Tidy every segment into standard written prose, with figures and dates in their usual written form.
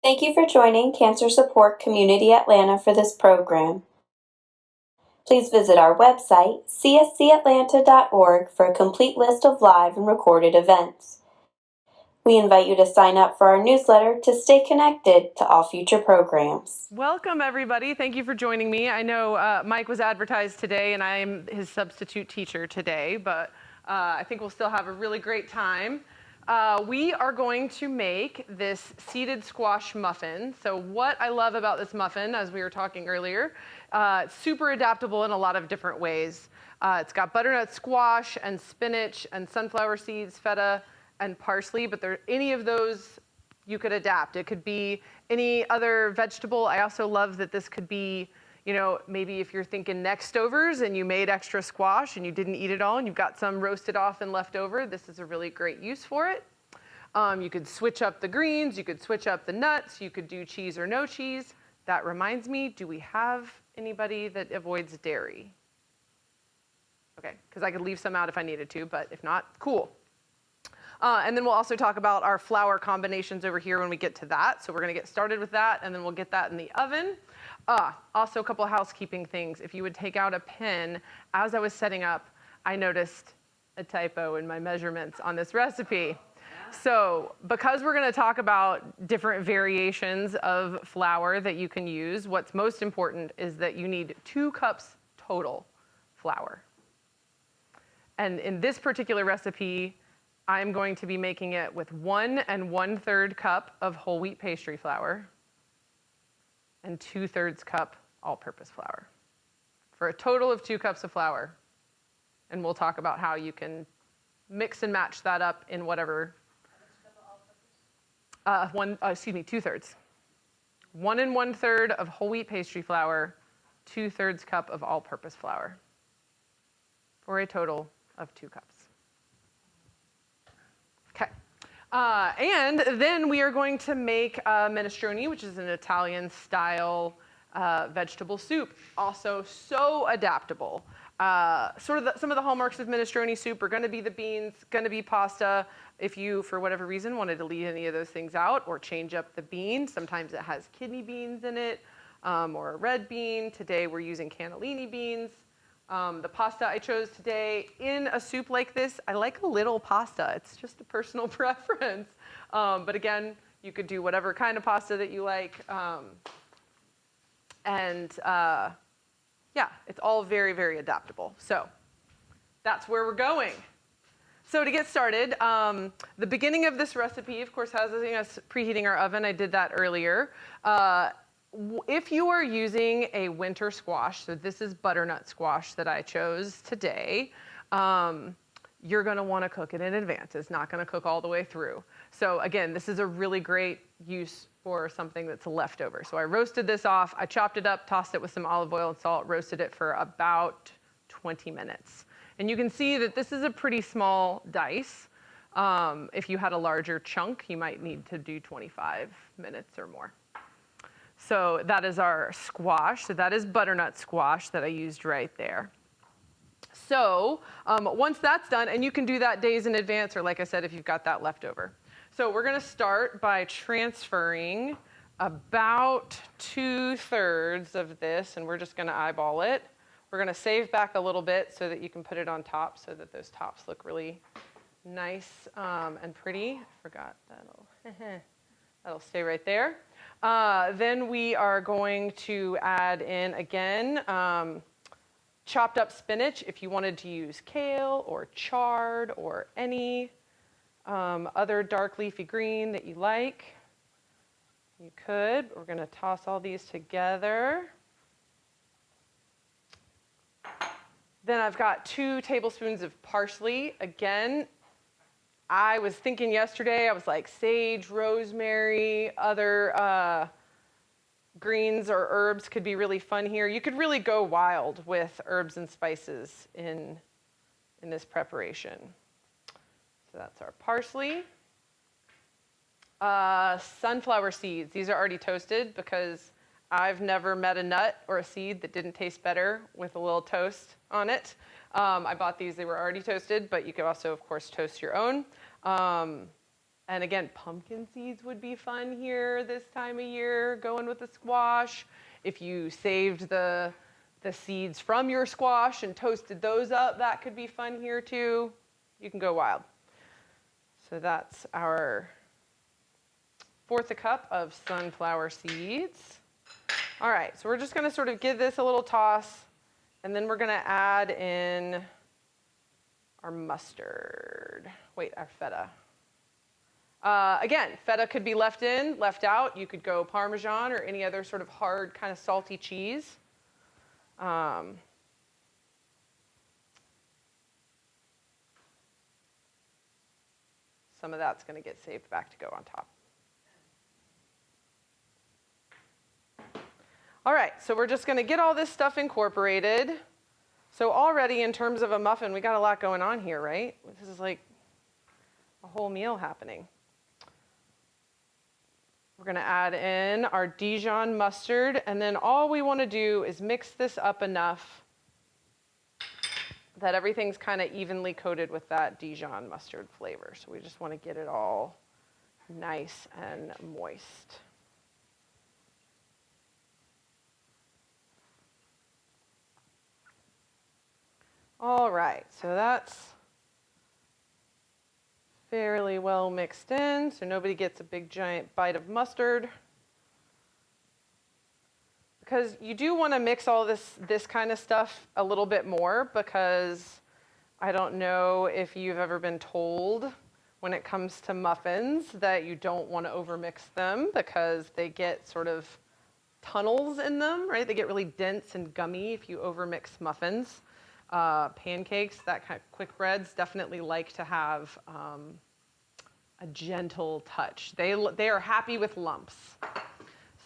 Thank you for joining Cancer Support Community Atlanta for this program. Please visit our website, cscatlanta.org, for a complete list of live and recorded events. We invite you to sign up for our newsletter to stay connected to all future programs. Welcome, everybody. Thank you for joining me. I know Mike was advertised today, and I am his substitute teacher today, but I think we'll still have a really great time. We are going to make this seeded squash muffin. So what I love about this muffin, as we were talking earlier, it's super adaptable in a lot of different ways. It's got butternut squash and spinach and sunflower seeds, feta, and parsley, but any of those you could adapt. It could be any other vegetable. I also love that this could be, maybe if you're thinking Nextovers and you made extra squash and you didn't eat it all and you've got some roasted off and left over, this is a really great use for it. You could switch up the greens, you could switch up the nuts, you could do cheese or no cheese. That reminds me, do we have anybody that avoids dairy? Okay, because I could leave some out if I needed to, but if not, cool. And then we'll also talk about our flour combinations over here when we get to that. So we're going to get started with that, and then we'll get that in the oven. Also, a couple of housekeeping things. If you would take out a pen, as I was setting up, I noticed a typo in my measurements on this recipe. So because we're going to talk about different variations of flour that you can use, what's most important is that you need 2 cups total flour. And in this particular recipe, I'm going to be making it with 1 1/3 cup of whole wheat pastry flour and 2/3 cup all-purpose flour for a total of 2 cups of flour. And we'll talk about how you can mix and match that up in whatever. 2/3. 1 1/3 of whole wheat pastry flour, 2/3 cup of all-purpose flour for a total of 2 cups. Okay. And then we are going to make minestrone, which is an Italian-style vegetable soup. Also so adaptable. Some of the hallmarks of minestrone soup are going to be the beans, going to be pasta. If you, for whatever reason, wanted to leave any of those things out or change up the bean, sometimes it has kidney beans in it or a red bean. Today we're using cannellini beans. The pasta I chose today in a soup like this, I like a little pasta. It's just a personal preference. But again, you could do whatever kind of pasta that you like. It's all very, very adaptable. So that's where we're going. So to get started, the beginning of this recipe, of course, has us preheating our oven. I did that earlier. If you are using a winter squash, so this is butternut squash that I chose today, you're going to want to cook it in advance. It's not going to cook all the way through. So again, this is a really great use for something that's left over. So I roasted this off, I chopped it up, tossed it with some olive oil and salt, roasted it for about 20 minutes. And you can see that this is a pretty small dice. If you had a larger chunk, you might need to do 25 minutes or more. So that is our squash. So that is butternut squash that I used right there. So once that's done, and you can do that days in advance, or like I said, if you've got that left over. So we're going to start by transferring about 2/3 of this, and we're just going to eyeball it. We're going to save back a little bit so that you can put it on top so that those tops look really nice and pretty. I forgot that'll stay right there. Then we are going to add in, again, chopped up spinach. If you wanted to use kale or chard or any other dark leafy green that you like, you could. We're going to toss all these together. Then I've got 2 tablespoons of parsley. Again, I was thinking yesterday, I was like sage, rosemary, other greens or herbs could be really fun here. You could really go wild with herbs and spices in this preparation. So that's our parsley. Sunflower seeds. These are already toasted because I've never met a nut or a seed that didn't taste better with a little toast on it. I bought these, they were already toasted, but you could also, of course, toast your own. And again, pumpkin seeds would be fun here this time of year, going with the squash. If you saved the seeds from your squash and toasted those up, that could be fun here too. You can go wild. So that's our 1/4 cup of sunflower seeds. All right, so we're just gonna sort of give this a little toss, and then we're gonna add in our mustard. Wait, our feta. Again, feta could be left in, left out. You could go Parmesan or any other sort of hard, kind of salty cheese. Some of that's going to get saved back to go on top. All right, so we're just going to get all this stuff incorporated. So already in terms of a muffin, we got a lot going on here, right? This is like a whole meal happening. We're going to add in our Dijon mustard, and then all we want to do is mix this up enough that everything's kind of evenly coated with that Dijon mustard flavor. So we just want to get it all nice and moist. All right, so that's fairly well mixed in, so nobody gets a big giant bite of mustard. Because you do want to mix all this kind of stuff a little bit more, because I don't know if you've ever been told when it comes to muffins that you don't want to overmix them because they get sort of tunnels in them, right? They get really dense and gummy if you overmix muffins. Pancakes, that kind of quick breads definitely like to have a gentle touch. They are happy with lumps.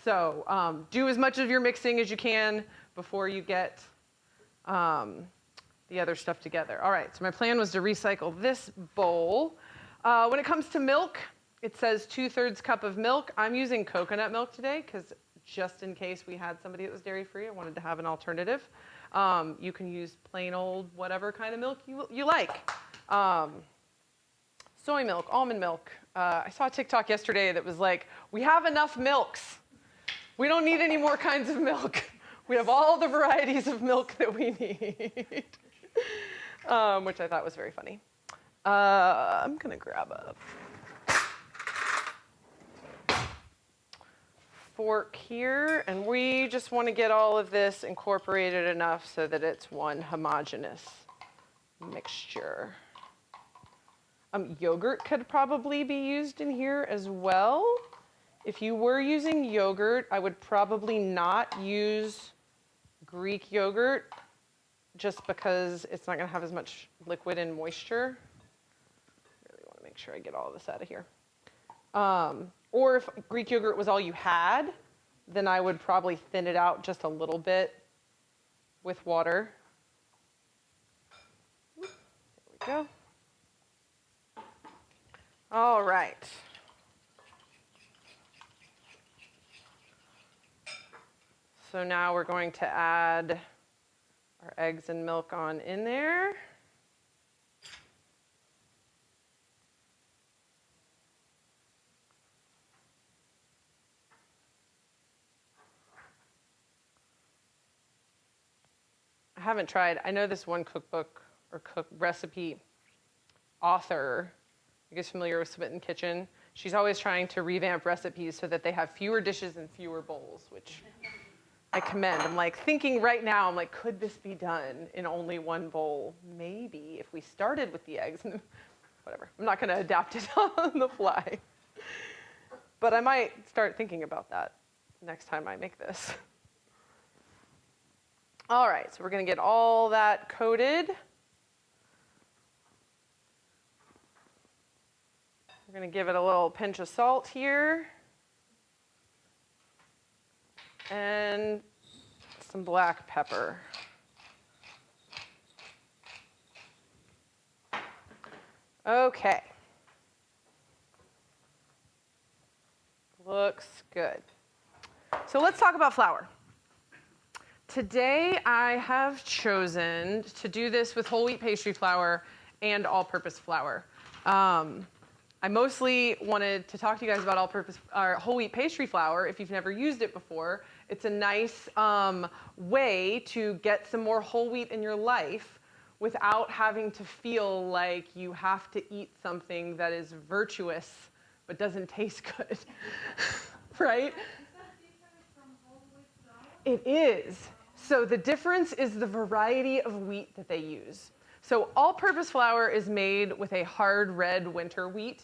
So do as much of your mixing as you can before you get the other stuff together. All right, so my plan was to recycle this bowl. When it comes to milk, it says 2/3 cup of milk. I'm using coconut milk today because just in case we had somebody that was dairy-free, I wanted to have an alternative. You can use plain old whatever kind of milk you like. Soy milk, almond milk. I saw a TikTok yesterday that was like, we have enough milks. We don't need any more kinds of milk. We have all the varieties of milk that we need, which I thought was very funny. I'm going to grab a fork here, and we just want to get all of this incorporated enough so that it's one homogeneous mixture. Yogurt could probably be used in here as well. If you were using yogurt, I would probably not use Greek yogurt just because it's not going to have as much liquid and moisture. Really want to make sure I get all of this out of here. Or if Greek yogurt was all you had, then I would probably thin it out just a little bit with water. There we go. All right. So now we're going to add our eggs and milk on in there. I haven't tried. I know this one cookbook or recipe author. You guys familiar with Smitten Kitchen? She's always trying to revamp recipes so that they have fewer dishes and fewer bowls, which I commend. I'm like thinking right now, I'm like, could this be done in only one bowl? Maybe if we started with the eggs and whatever. I'm not going to adapt it on the fly. But I might start thinking about that next time I make this. All right, so we're going to get all that coated. We're going to give it a little pinch of salt here. And some black pepper. Okay. Looks good. So let's talk about flour. Today I have chosen to do this with whole wheat pastry flour and all-purpose flour. I mostly wanted to talk to you guys about all-purpose or whole wheat pastry flour. If you've never used it before, it's a nice way to get some more whole wheat in your life without having to feel like you have to eat something that is virtuous but doesn't taste good, right? It is. So the difference is the variety of wheat that they use. So all-purpose flour is made with a hard red winter wheat.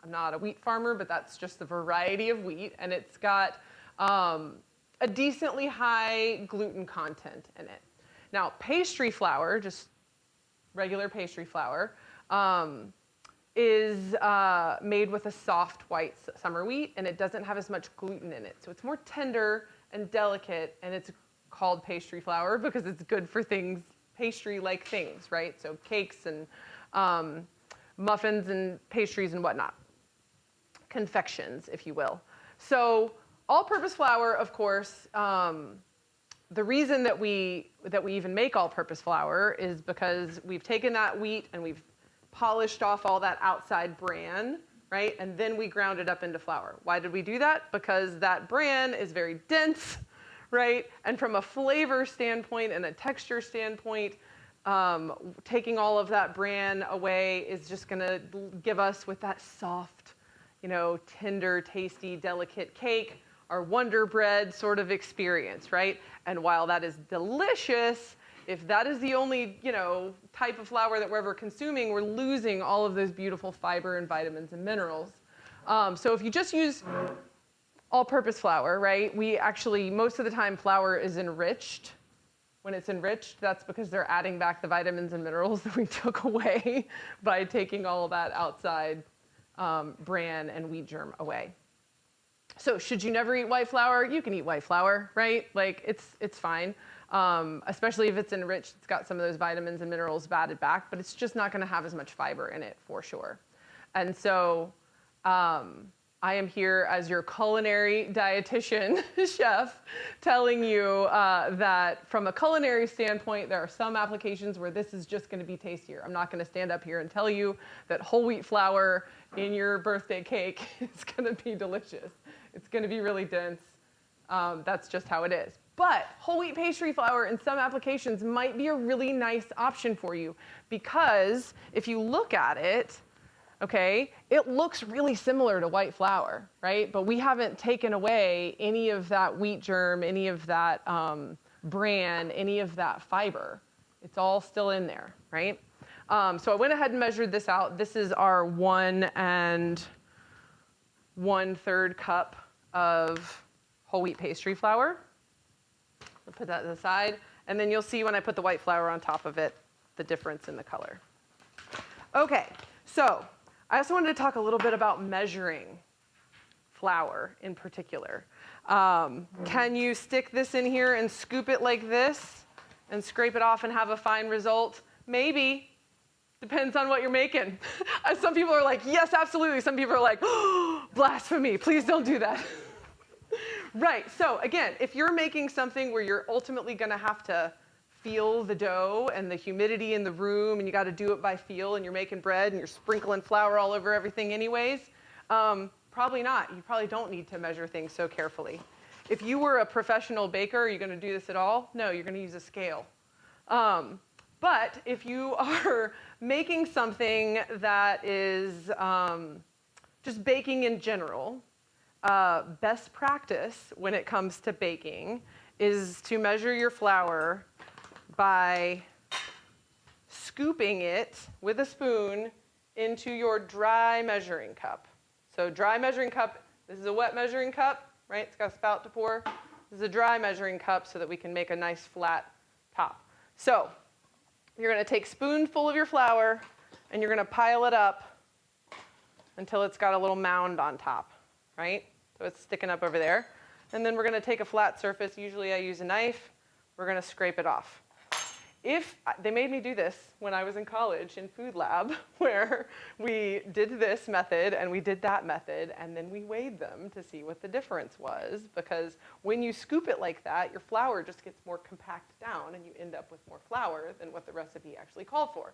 I'm not a wheat farmer, but that's just the variety of wheat, and it's got a decently high gluten content in it. Now, pastry flour, just regular pastry flour, is made with a soft white summer wheat, and it doesn't have as much gluten in it. So it's more tender and delicate, and it's called pastry flour because it's good for things, pastry-like things, right? So cakes and muffins and pastries and whatnot. Confections, if you will. So all-purpose flour, of course, the reason that we even make all-purpose flour is because we've taken that wheat and we've polished off all that outside bran, right? And then we ground it up into flour. Why did we do that? Because that bran is very dense, right? And from a flavor standpoint and a texture standpoint, taking all of that bran away is just going to give us with that soft, tender, tasty, delicate cake, our Wonder Bread sort of experience, right? And while that is delicious, if that is the only, type of flour that we're ever consuming, we're losing all of those beautiful fiber and vitamins and minerals. So if you just use all-purpose flour, right, most of the time flour is enriched. When it's enriched, that's because they're adding back the vitamins and minerals that we took away by taking all of that outside bran and wheat germ away. So should you never eat white flour? You can eat white flour, right? Like it's fine, especially if it's enriched. It's got some of those vitamins and minerals added back, but it's just not going to have as much fiber in it for sure. And so I am here as your culinary dietitian chef telling you that from a culinary standpoint, there are some applications where this is just going to be tastier. I'm not going to stand up here and tell you that whole wheat flour in your birthday cake is going to be delicious. It's going to be really dense. That's just how it is. But whole wheat pastry flour in some applications might be a really nice option for you because if you look at it, okay, it looks really similar to white flour, right? But we haven't taken away any of that wheat germ, any of that bran, any of that fiber. It's all still in there, right? So I went ahead and measured this out. This is our 1 1/3 cup of whole wheat pastry flour. I'll put that to the side. And then you'll see when I put the white flour on top of it, the difference in the color. Okay, so I also wanted to talk a little bit about measuring flour in particular. Can you stick this in here and scoop it like this and scrape it off and have a fine result? Maybe. Depends on what you're making. Some people are like, yes, absolutely. Some people are like, oh, blasphemy, please don't do that. Right, so again, if you're making something where you're ultimately gonna have to feel the dough and the humidity in the room and you gotta do it by feel and you're making bread and you're sprinkling flour all over everything anyways, probably not. You probably don't need to measure things so carefully. If you were a professional baker, are you gonna do this at all? No, you're gonna use a scale. But if you are making something that is just baking in general, best practice when it comes to baking is to measure your flour by scooping it with a spoon into your dry measuring cup. So dry measuring cup, this is a wet measuring cup, right? It's got a spout to pour. This is a dry measuring cup so that we can make a nice flat top. So you're going to take a spoonful of your flour and you're going to pile it up until it's got a little mound on top, right? So it's sticking up over there. And then we're going to take a flat surface. Usually I use a knife. We're going to scrape it off. They made me do this when I was in college in food lab, where we did this method and we did that method, and then we weighed them to see what the difference was, because when you scoop it like that, your flour just gets more compact down and you end up with more flour than what the recipe actually called for.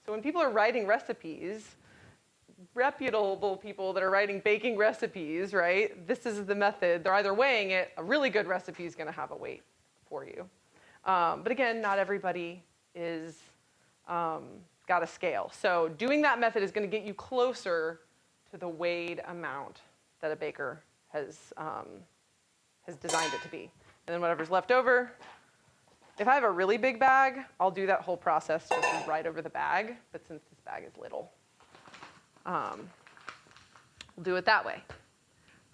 So when people are writing recipes, reputable people that are writing baking recipes, right? This is the method. They're either weighing it. A really good recipe is going to have a weight for you. But again, not everybody is got a scale. So doing that method is going to get you closer to the weighed amount that a baker has designed it to be. And then whatever's left over, if I have a really big bag, I'll do that whole process just right over the bag. But since this bag is little, we'll do it that way.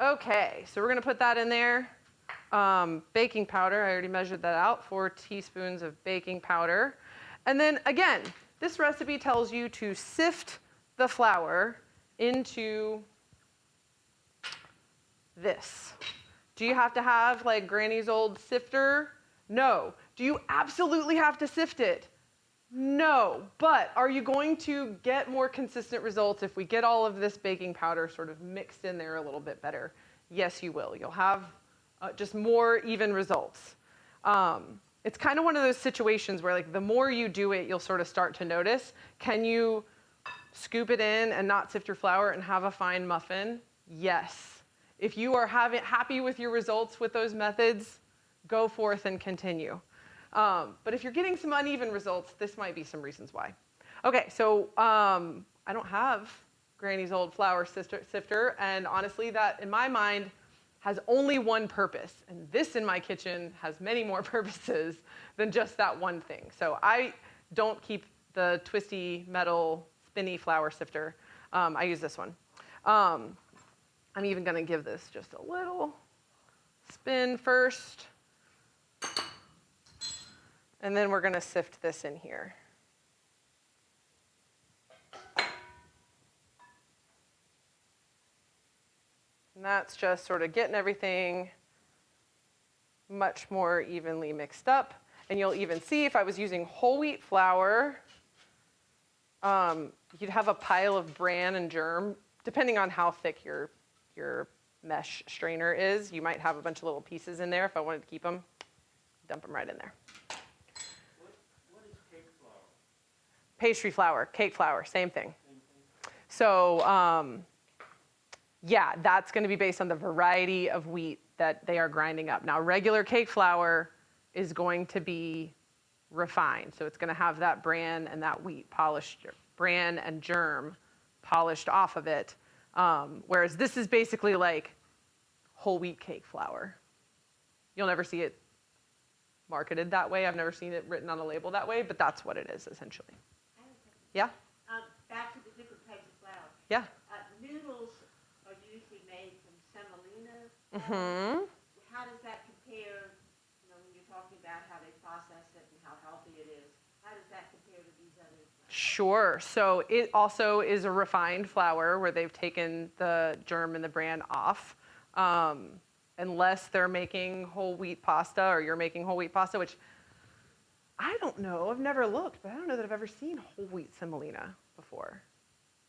Okay, so we're going to put that in there. Baking powder, I already measured that out, 4 teaspoons of baking powder. And then again, this recipe tells you to sift the flour into this. Do you have to have like Granny's old sifter? No. Do you absolutely have to sift it? No. But are you going to get more consistent results if we get all of this baking powder sort of mixed in there a little bit better? Yes, you will. You'll have just more even results. It's kind of one of those situations where like the more you do it, you'll sort of start to notice. Can you scoop it in and not sift your flour and have a fine muffin? Yes. If you are happy with your results with those methods, go forth and continue. But if you're getting some uneven results, this might be some reasons why. Okay, so I don't have Granny's old flour sifter, and honestly, that in my mind has only one purpose, and this in my kitchen has many more purposes than just that one thing. So I don't keep the twisty metal spinny flour sifter. I use this one. I'm even gonna give this just a little spin first, and then we're gonna sift this in here. And that's just sort of getting everything much more evenly mixed up. And you'll even see if I was using whole wheat flour, you'd have a pile of bran and germ. Depending on how thick your mesh strainer is, you might have a bunch of little pieces in there. If I wanted to keep them, dump them right in there. What is cake flour? Pastry flour, cake flour, same thing. So, yeah, that's going to be based on the variety of wheat that they are grinding up. Now, regular cake flour is going to be refined. So it's going to have that bran and that wheat polished, bran and germ polished off of it. Whereas this is basically like whole wheat cake flour. You'll never see it marketed that way. I've never seen it written on a label that way, but that's what it is essentially. Yeah? Back to the different types of flour. Yeah. Noodles are usually made from semolina. Mm-hmm. How does that compare, when you're talking about how they process it and how healthy it is, how does that compare to these others? Sure. So it also is a refined flour where they've taken the germ and the bran off. Unless they're making whole wheat pasta or you're making whole wheat pasta, which I don't know. I've never looked, but I don't know that I've ever seen whole wheat semolina before.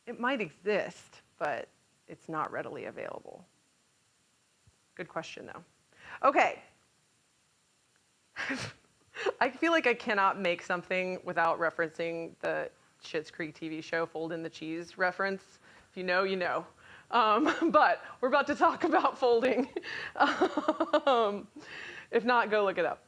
It might exist, but it's not readily available. Good question, though. Okay. I feel like I cannot make something without referencing the Schitt's Creek TV show Fold in the Cheese reference. If you know, you know. But we're about to talk about folding. If not, go look it up.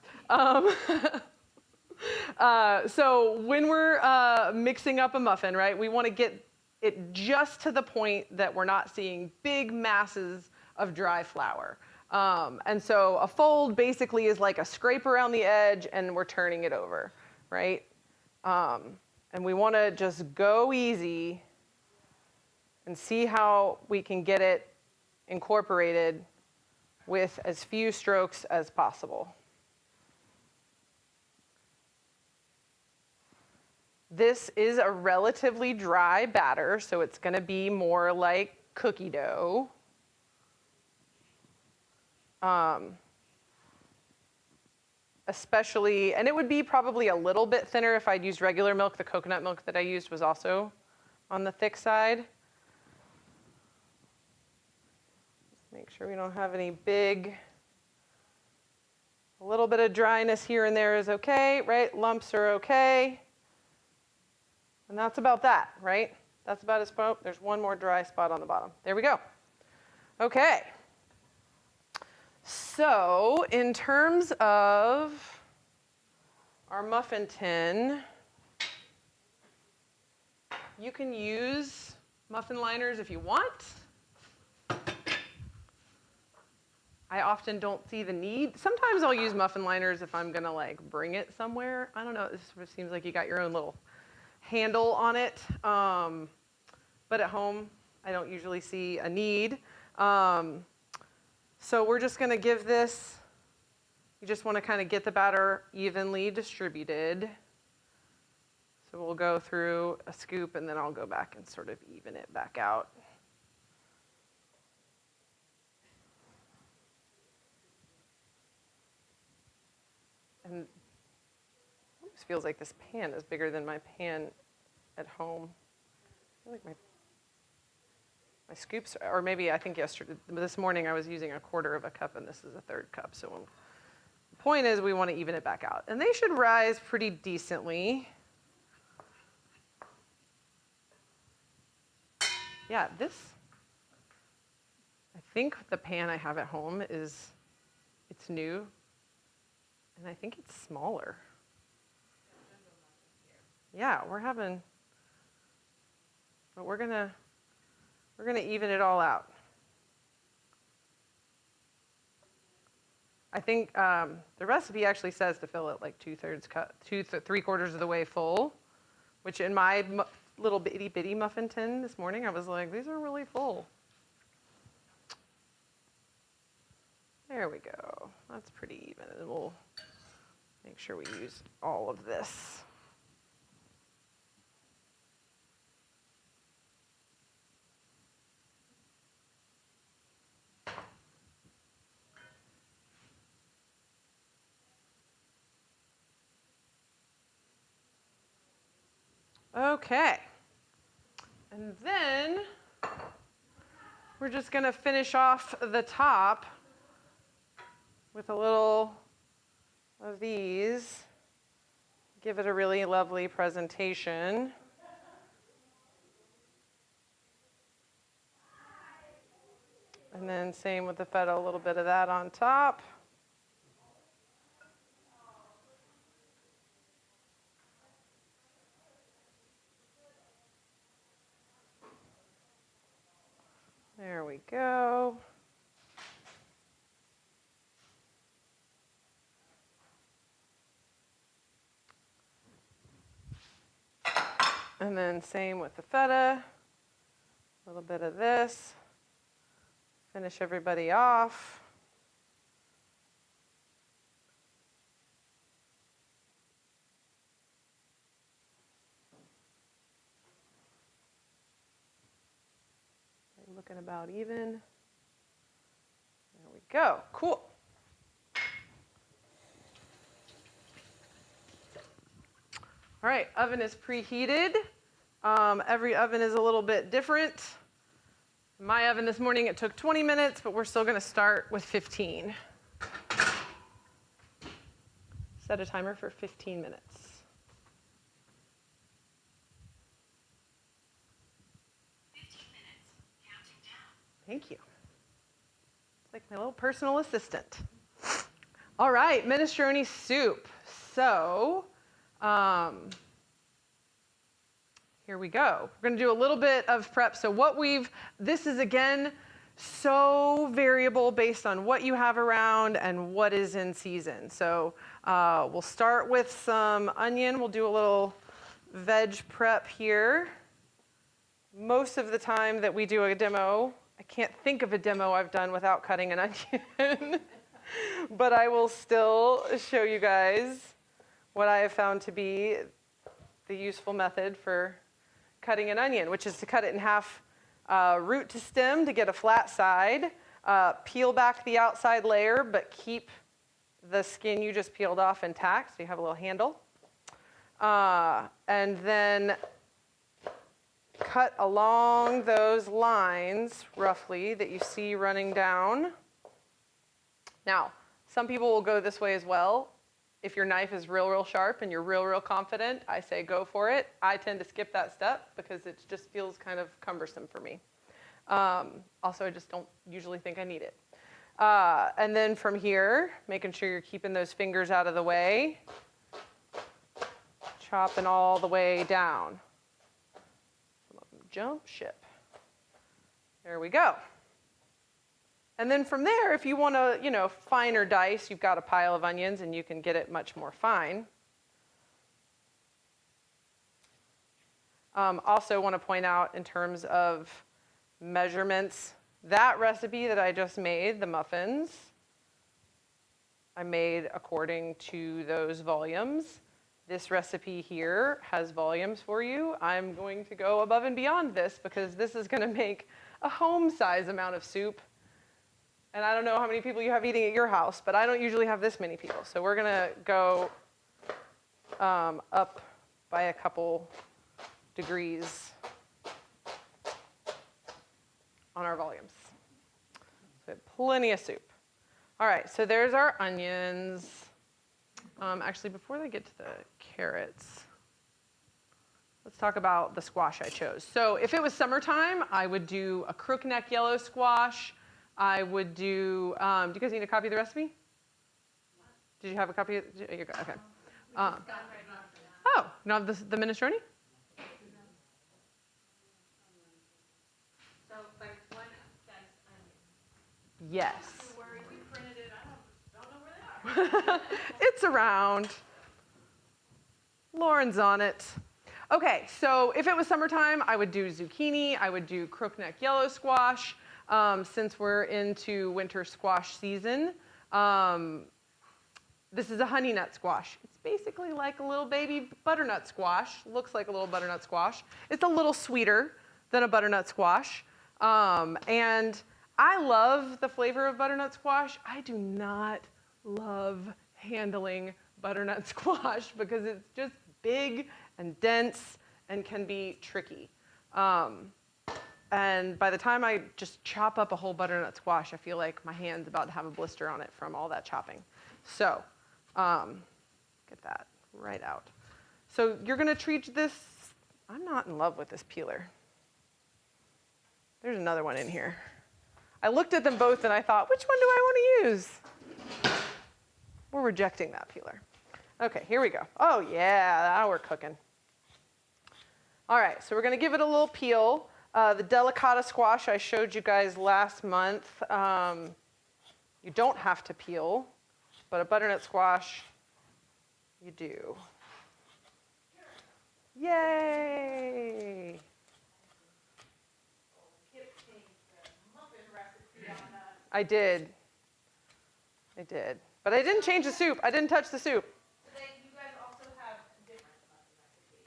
So when we're mixing up a muffin, right, we want to get it just to the point that we're not seeing big masses of dry flour. And so a fold basically is like a scrape around the edge and we're turning it over, right? And we want to just go easy and see how we can get it incorporated with as few strokes as possible. This is a relatively dry batter, so it's going to be more like cookie dough. Especially, and it would be probably a little bit thinner if I'd used regular milk. The coconut milk that I used was also on the thick side. Just make sure we don't have any big, a little bit of dryness here and there is okay, right? Lumps are okay. And that's about that, right? That's about as far. There's one more dry spot on the bottom. There we go. Okay. So in terms of our muffin tin, you can use muffin liners if you want. I often don't see the need. Sometimes I'll use muffin liners if I'm gonna like bring it somewhere. I don't know, this sort of seems like you got your own little handle on it. But at home, I don't usually see a need. So we're just gonna give this, you just wanna kind of get the batter evenly distributed. So we'll go through a scoop and then I'll go back and sort of even it back out. And it almost feels like this pan is bigger than my pan at home. I feel like my scoops, or maybe I think this morning I was using 1/4 of a cup and this is 1/3 cup. So the point is we want to even it back out. And they should rise pretty decently. Yeah, I think the pan I have at home it's new. And I think it's smaller. Yeah, but we're gonna even it all out. I think the recipe actually says to fill it like 2/3 cup, 3/4 of the way full, which in my little bitty muffin tin this morning, I was like, these are really full. There we go. That's pretty even. And we'll make sure we use all of this. Okay. And then we're just going to finish off the top with a little of these. Give it a really lovely presentation. And then same with the feta, a little bit of that on top. There we go. And then same with the feta. A little bit of this. Finish everybody off. Looking about even. There we go. Cool. All right, oven is preheated. Every oven is a little bit different. My oven this morning, it took 20 minutes, but we're still going to start with 15. Set a timer for 15 minutes. Thank you. It's like my little personal assistant. All right, minestrone soup. So, here we go. We're going to do a little bit of prep. So this is again so variable based on what you have around and what is in season. So we'll start with some onion. We'll do a little veg prep here. Most of the time that we do a demo, I can't think of a demo I've done without cutting an onion, but I will still show you guys what I have found to be the useful method for cutting an onion, which is to cut it in half root to stem to get a flat side, peel back the outside layer, but keep the skin you just peeled off intact, so you have a little handle. And then cut along those lines, roughly, that you see running down. Now, some people will go this way as well. If your knife is real sharp and you're real confident, I say go for it. I tend to skip that step because it just feels kind of cumbersome for me. Also, I just don't usually think I need it. And then from here, making sure you're keeping those fingers out of the way, chopping all the way down. Some of them jump ship. There we go. And then from there, if you want to, finer dice, you've got a pile of onions and you can get it much more fine. Also want to point out in terms of measurements, that recipe that I just made, the muffins, I made according to those volumes. This recipe here has volumes for you. I'm going to go above and beyond this because this is going to make a home-size amount of soup. And I don't know how many people you have eating at your house, but I don't usually have this many people. So we're going to go up by a couple degrees on our volumes. So plenty of soup. All right, so there's our onions. Actually, before they get to the carrots, let's talk about the squash I chose. So if it was summertime, I would do a crookneck yellow squash. I would do you guys need a copy of the recipe? Did you have a copy? You're good, okay. Oh, not the minestrone? So, like, one that's onion. Yes. Where we printed it, I don't know where they are. It's around. Lauren's on it. Okay, so if it was summertime, I would do zucchini. I would do crookneck yellow squash. Since we're into winter squash season, this is a honey nut squash. It's basically like a little baby butternut squash. Looks like a little butternut squash. It's a little sweeter than a butternut squash. And I love the flavor of butternut squash. I do not love handling butternut squash because it's just big and dense and can be tricky. And by the time I just chop up a whole butternut squash, I feel like my hand's about to have a blister on it from all that chopping. So, get that right out. So you're gonna treat this, I'm not in love with this peeler. There's another one in here. I looked at them both and I thought, which one do I wanna use? We're rejecting that peeler. Okay, here we go. Oh yeah, now we're cooking. All right, so we're gonna give it a little peel. The delicata squash I showed you guys last month, you don't have to peel, but a butternut squash, you do. Yay! Kip changed the muffin recipe on us. I did. But I didn't change the soup. I didn't touch the soup. So then you guys also have different muffin recipes.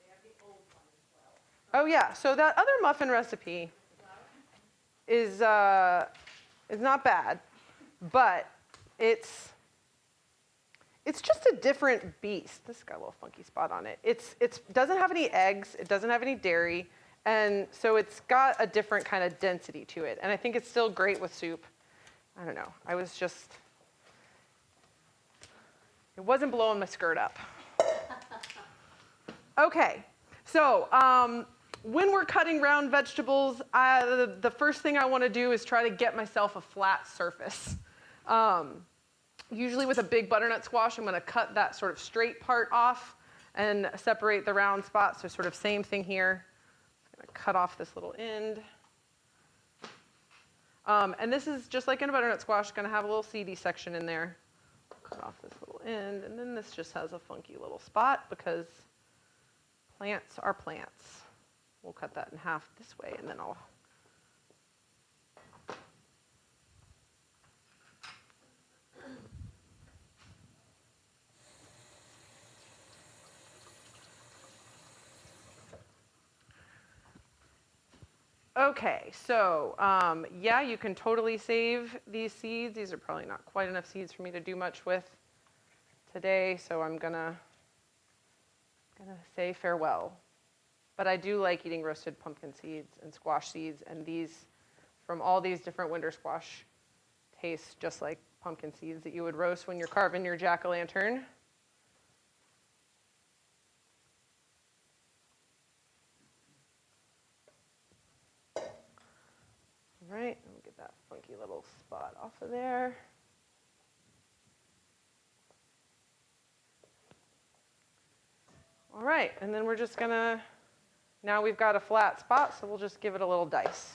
They have the old one as well. Oh yeah, so that other muffin recipe is not bad, but it's just a different beast. This got a little funky spot on it. It doesn't have any eggs, it doesn't have any dairy, and so it's got a different kind of density to it. And I think it's still great with soup. I don't know. It wasn't blowing my skirt up. Okay, so when we're cutting round vegetables, the first thing I want to do is try to get myself a flat surface. Usually with a big butternut squash, I'm going to cut that sort of straight part off and separate the round spots. So sort of same thing here. I'm going to cut off this little end. And this is just like in a butternut squash, going to have a little seedy section in there. Cut off this little end, and then this just has a funky little spot because plants are plants. We'll cut that in half this way, and then I'll... Okay, so yeah, you can totally save these seeds. These are probably not quite enough seeds for me to do much with today, so I'm gonna say farewell. But I do like eating roasted pumpkin seeds and squash seeds, and these, from all these different winter squash, taste just like pumpkin seeds that you would roast when you're carving your jack-o'-lantern. All right, let me get that funky little spot off of there. All right, and then we're just gonna, now we've got a flat spot, so we'll just give it a little dice.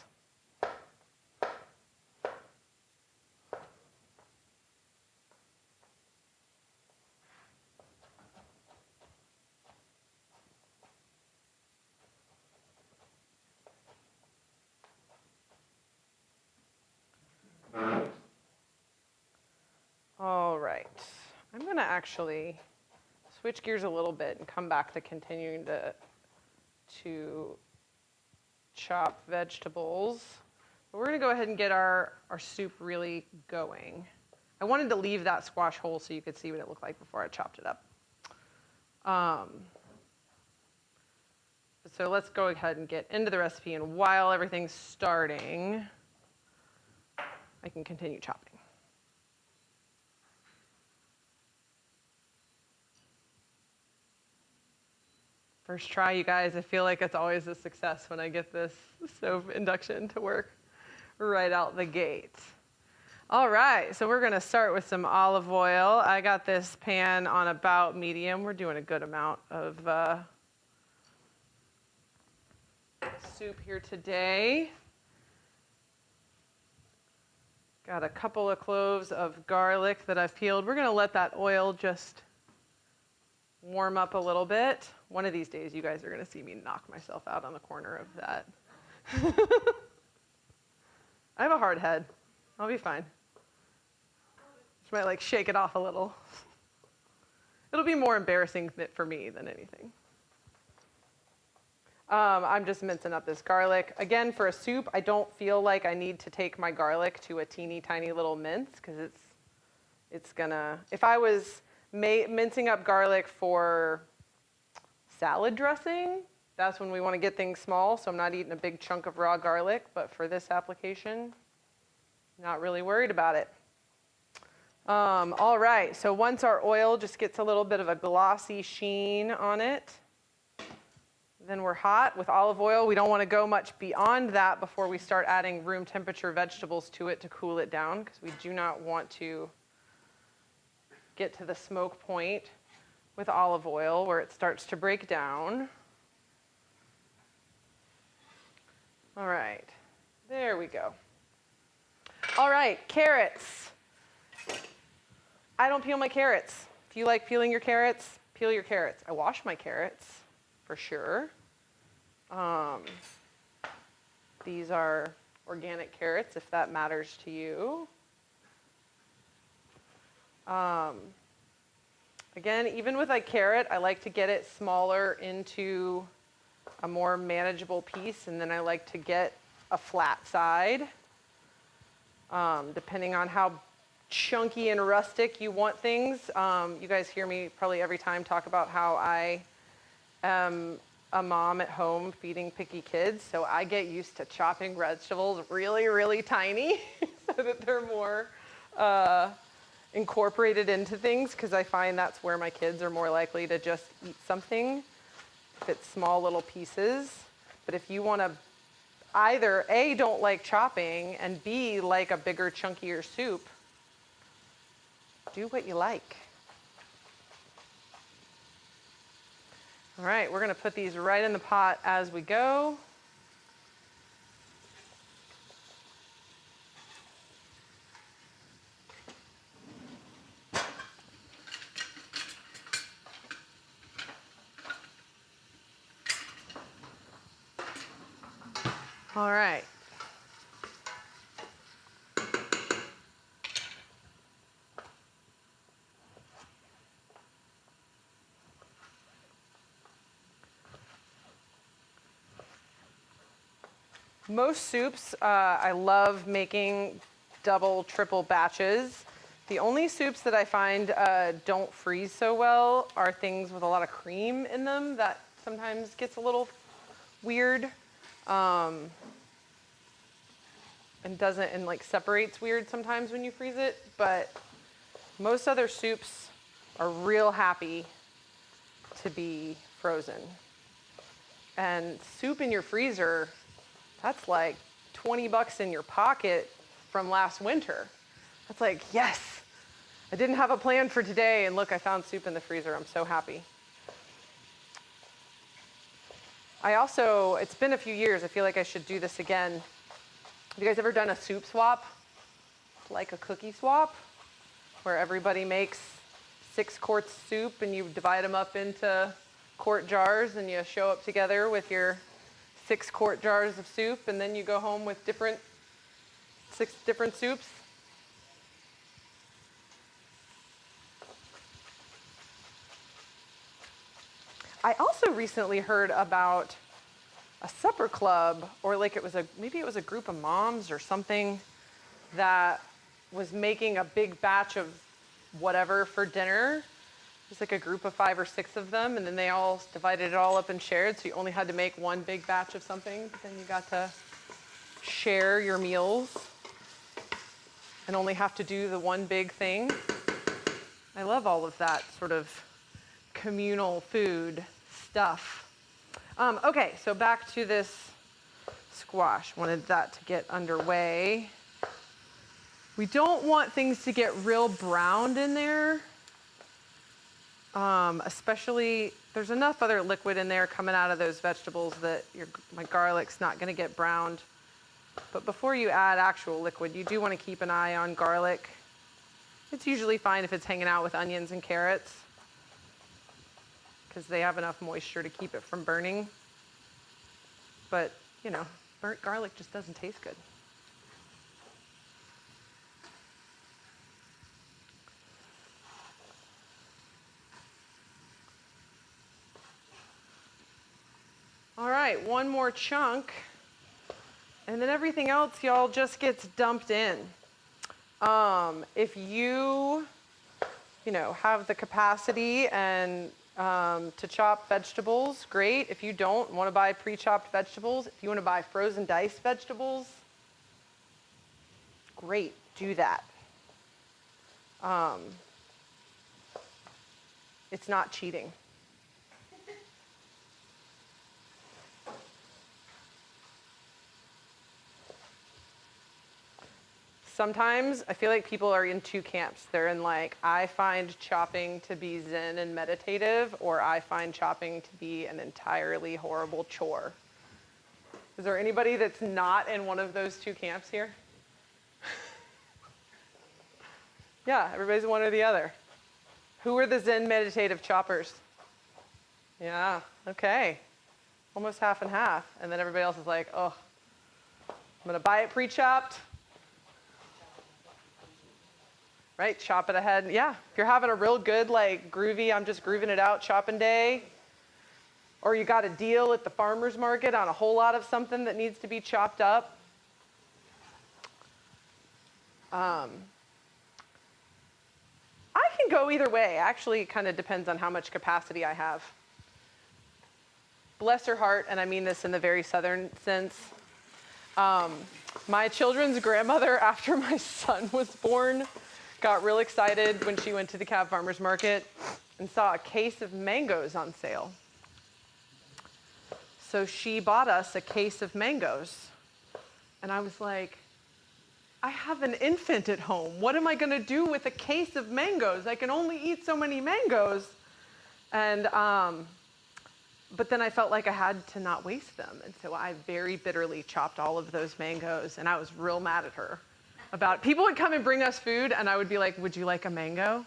All right, I'm gonna actually switch gears a little bit and come back to continuing to chop vegetables. But we're gonna go ahead and get our soup really going. I wanted to leave that squash whole so you could see what it looked like before I chopped it up. So let's go ahead and get into the recipe, and while everything's starting, I can continue chopping. First try, you guys. I feel like it's always a success when I get this stove induction to work right out the gate. All right, so we're gonna start with some olive oil. I got this pan on about medium. We're doing a good amount of soup here today. Got a couple of cloves of garlic that I've peeled. We're gonna let that oil just warm up a little bit. One of these days, you guys are gonna see me knock myself out on the corner of that. I have a hard head. I'll be fine. Just might like shake it off a little. It'll be more embarrassing for me than anything. I'm just mincing up this garlic. Again, for a soup, I don't feel like I need to take my garlic to a teeny tiny little mince because it's gonna, if I was mincing up garlic for salad dressing, that's when we want to get things small, so I'm not eating a big chunk of raw garlic, but for this application, not really worried about it. All right, so once our oil just gets a little bit of a glossy sheen on it, then we're hot with olive oil. We don't want to go much beyond that before we start adding room temperature vegetables to it to cool it down, because we do not want to get to the smoke point with olive oil where it starts to break down. All right, there we go. All right, carrots. I don't peel my carrots. If you like peeling your carrots, peel your carrots. I wash my carrots, for sure. These are organic carrots, if that matters to you. Again, even with a carrot, I like to get it smaller into a more manageable piece, and then I like to get a flat side, depending on how chunky and rustic you want things. You guys hear me probably every time talk about how I am a mom at home feeding picky kids, so I get used to chopping vegetables really, really tiny so that they're more incorporated into things, because I find that's where my kids are more likely to just eat something if it's small little pieces. But if you want to either A, don't like chopping, and B, like a bigger, chunkier soup, do what you like. All right, we're going to put these right in the pot as we go. All right. Most soups, I love making double, triple batches. The only soups that I find don't freeze so well are things with a lot of cream in them. That sometimes gets a little weird. and doesn't, and like separates weird sometimes when you freeze it, but most other soups are real happy to be frozen. And soup in your freezer, that's like 20 bucks in your pocket from last winter. That's like, yes, I didn't have a plan for today, and look, I found soup in the freezer. I'm so happy. It's been a few years, I feel like I should do this again. Have you guys ever done a soup swap? Like a cookie swap, where everybody makes 6 quarts of soup and you divide them up into quart jars and you show up together with your 6 quart jars of soup, and then you go home with 6 different soups? I also recently heard about a supper club, or like maybe it was a group of moms or something that was making a big batch of whatever for dinner. It was like a group of 5 or 6 of them, and then they all divided it all up and shared, so you only had to make one big batch of something, but then you got to share your meals and only have to do the one big thing. I love all of that sort of communal food stuff. Okay, so back to this squash. Wanted that to get underway. We don't want things to get real browned in there. Especially, there's enough other liquid in there coming out of those vegetables that my garlic's not going to get browned. But before you add actual liquid, you do want to keep an eye on garlic. It's usually fine if it's hanging out with onions and carrots, because they have enough moisture to keep it from burning. But, burnt garlic just doesn't taste good. All right, one more chunk, and then everything else, y'all, just gets dumped in. If you, have the capacity and to chop vegetables, great. If you don't want to buy pre-chopped vegetables, if you want to buy frozen diced vegetables, great, do that. It's not cheating. Sometimes I feel like people are in 2 camps. They're in I find chopping to be zen and meditative, or I find chopping to be an entirely horrible chore. Is there anybody that's not in one of those 2 camps here? Yeah, everybody's one or the other. Who are the zen meditative choppers? Yeah, okay. Almost half and half. And then everybody else is like, oh, I'm going to buy it pre-chopped. Right, chop it ahead. Yeah, if you're having a real good, groovy, I'm just grooving it out chopping day, or you got a deal at the farmer's market on a whole lot of something that needs to be chopped up. I can go either way. Actually, it kind of depends on how much capacity I have. Bless her heart, and I mean this in the very southern sense. My children's grandmother, after my son was born, got real excited when she went to the Cab Farmers Market and saw a case of mangoes on sale. So she bought us a case of mangoes. And I was like, I have an infant at home. What am I going to do with a case of mangoes? I can only eat so many mangoes. And, but then I felt like I had to not waste them. And so I very bitterly chopped all of those mangoes. And I was real mad at her. People would come and bring us food, and I would be like, would you like a mango?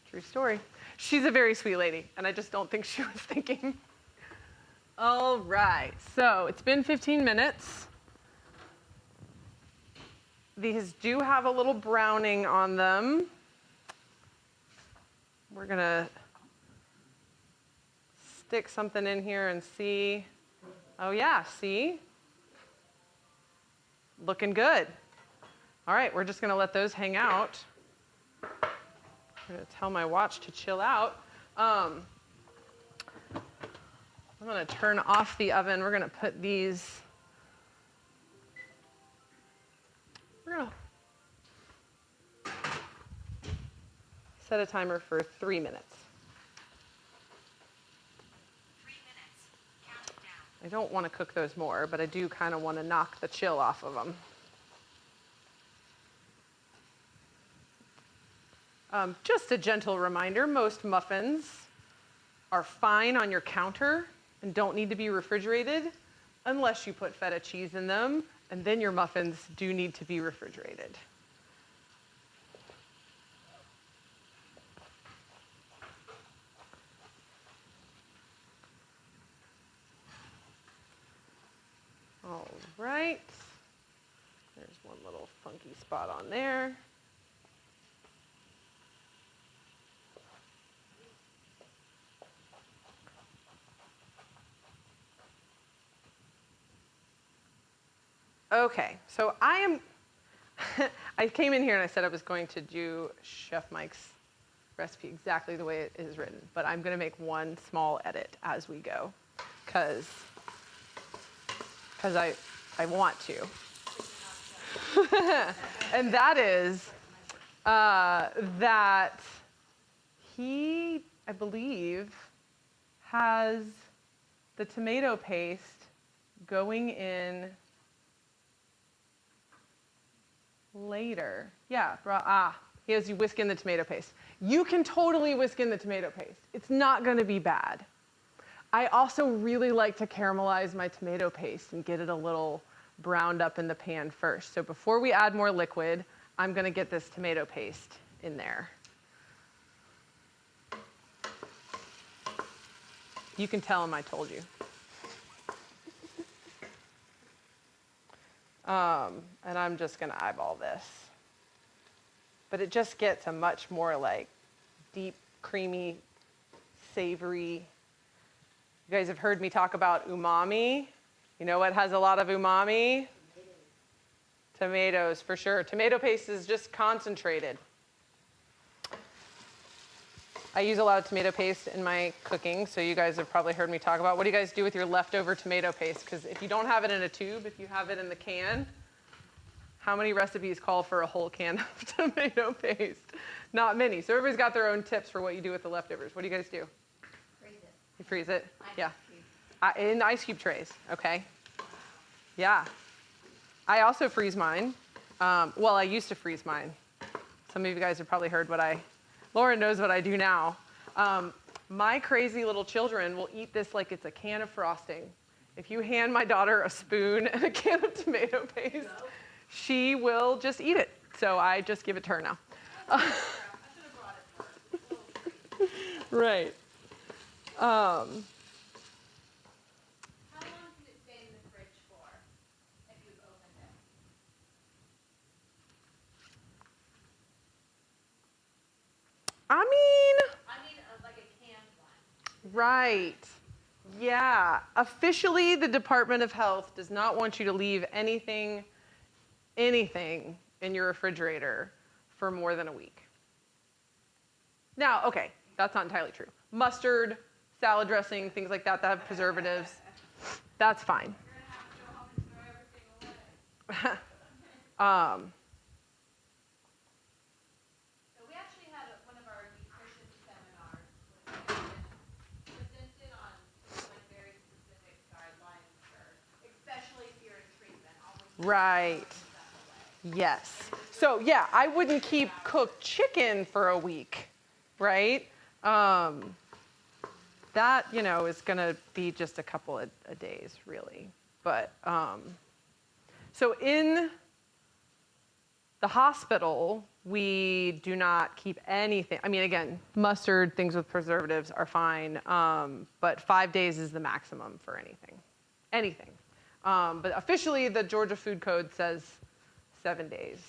True story. She's a very sweet lady, and I just don't think she was thinking. All right, so it's been 15 minutes. These do have a little browning on them. We're going to stick something in here and see. Oh, yeah, see? Looking good. All right, we're just going to let those hang out. I'm going to tell my watch to chill out. I'm going to turn off the oven. We're going to put these We're gonna set a timer for 3 minutes. 3 minutes. Counting down. I don't want to cook those more, but I do kind of want to knock the chill off of them. Just a gentle reminder, most muffins are fine on your counter and don't need to be refrigerated unless you put feta cheese in them, and then your muffins do need to be refrigerated. All right. There's one little funky spot on there. Okay, so I came in here and I said I was going to do Chef Mike's recipe exactly the way it is written, but I'm going to make one small edit as we go, because I want to. And that is that he, I believe, has the tomato paste going in later. Yeah, he has you whisk in the tomato paste. You can totally whisk in the tomato paste. It's not going to be bad. I also really like to caramelize my tomato paste and get it a little browned up in the pan first. So before we add more liquid, I'm going to get this tomato paste in there. You can tell him I told you. And I'm just going to eyeball this. But it just gets a much more like deep, creamy, savory. You guys have heard me talk about umami. You know what has a lot of umami? Tomatoes, for sure. Tomato paste is just concentrated. I use a lot of tomato paste in my cooking, so you guys have probably heard me talk about what do you guys do with your leftover tomato paste? Because if you don't have it in a tube, if you have it in the can, how many recipes call for a whole can of tomato paste? Not many. So everybody's got their own tips for what you do with the leftovers. What do you guys do? Freeze it. You freeze it? Ice Yeah. In ice cube trays, okay. Yeah. I also freeze mine. Well, I used to freeze mine. Some of you guys have probably heard Lauren knows what I do now. My crazy little children will eat this like it's a can of frosting. If you hand my daughter a spoon and a can of tomato paste, she will just eat it. So I just give it to her now. I should have brought it first. It's a little treat. Right. How long can it stay in the fridge for if you've opened it? I mean, Like a canned one. right. Yeah. Officially, the Department of Health does not want you to leave anything in your refrigerator for more than a week. Now, okay, that's not entirely true. Mustard, salad dressing, things like that have preservatives. That's fine. You're going to have to go home and throw everything away. So we actually had one of our nutrition seminars presented on like very specific guidelines for, especially if you're in treatment. Right. Yes. So yeah, I wouldn't keep cooked chicken for a week, right? That, is going to be just a couple of days, really. But so in the hospital, we do not keep anything. I mean, again, mustard, things with preservatives are fine, but 5 days is the maximum for anything. But officially, the Georgia Food Code says 7 days.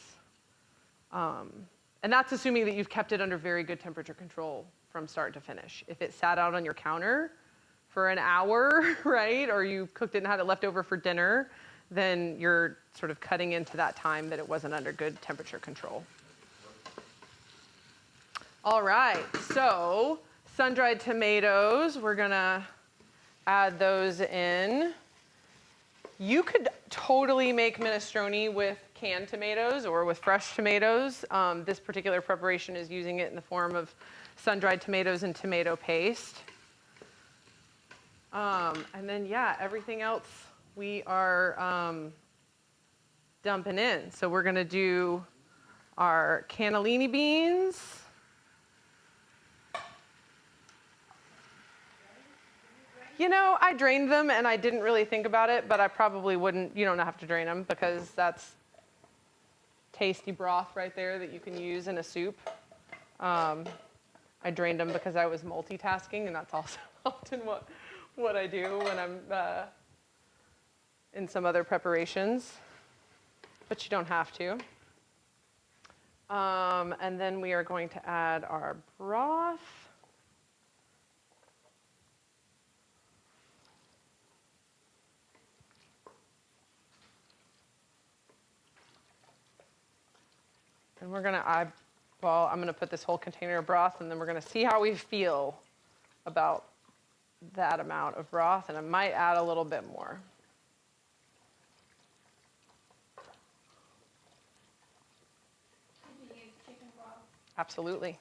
And that's assuming that you've kept it under very good temperature control from start to finish. If it sat out on your counter for an hour, right, or you cooked it and had it left over for dinner, then you're sort of cutting into that time that it wasn't under good temperature control. All right, so sun-dried tomatoes, we're gonna add those in. You could totally make minestrone with canned tomatoes or with fresh tomatoes. This particular preparation is using it in the form of sun-dried tomatoes and tomato paste. And then, yeah, everything else we are dumping in. So we're going to do our cannellini beans. You know, I drained them and I didn't really think about it, but I probably wouldn't. You don't have to drain them because that's tasty broth right there that you can use in a soup. I drained them because I was multitasking, and that's also often what I do when I'm in some other preparations, but you don't have to. And then we are going to add our broth. And we're going to, I'm going to put this whole container of broth, and then we're going to see how we feel about that amount of broth, and I might add a little bit more. Did you use chicken broth? Absolutely.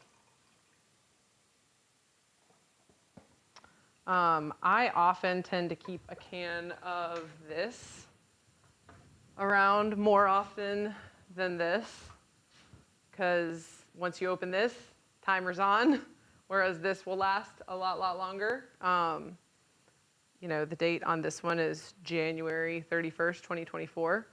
I often tend to keep a can of this around more often than this, because once you open this, timer's on, whereas this will last a lot longer. You know, the date on this one is January 31st, 2024.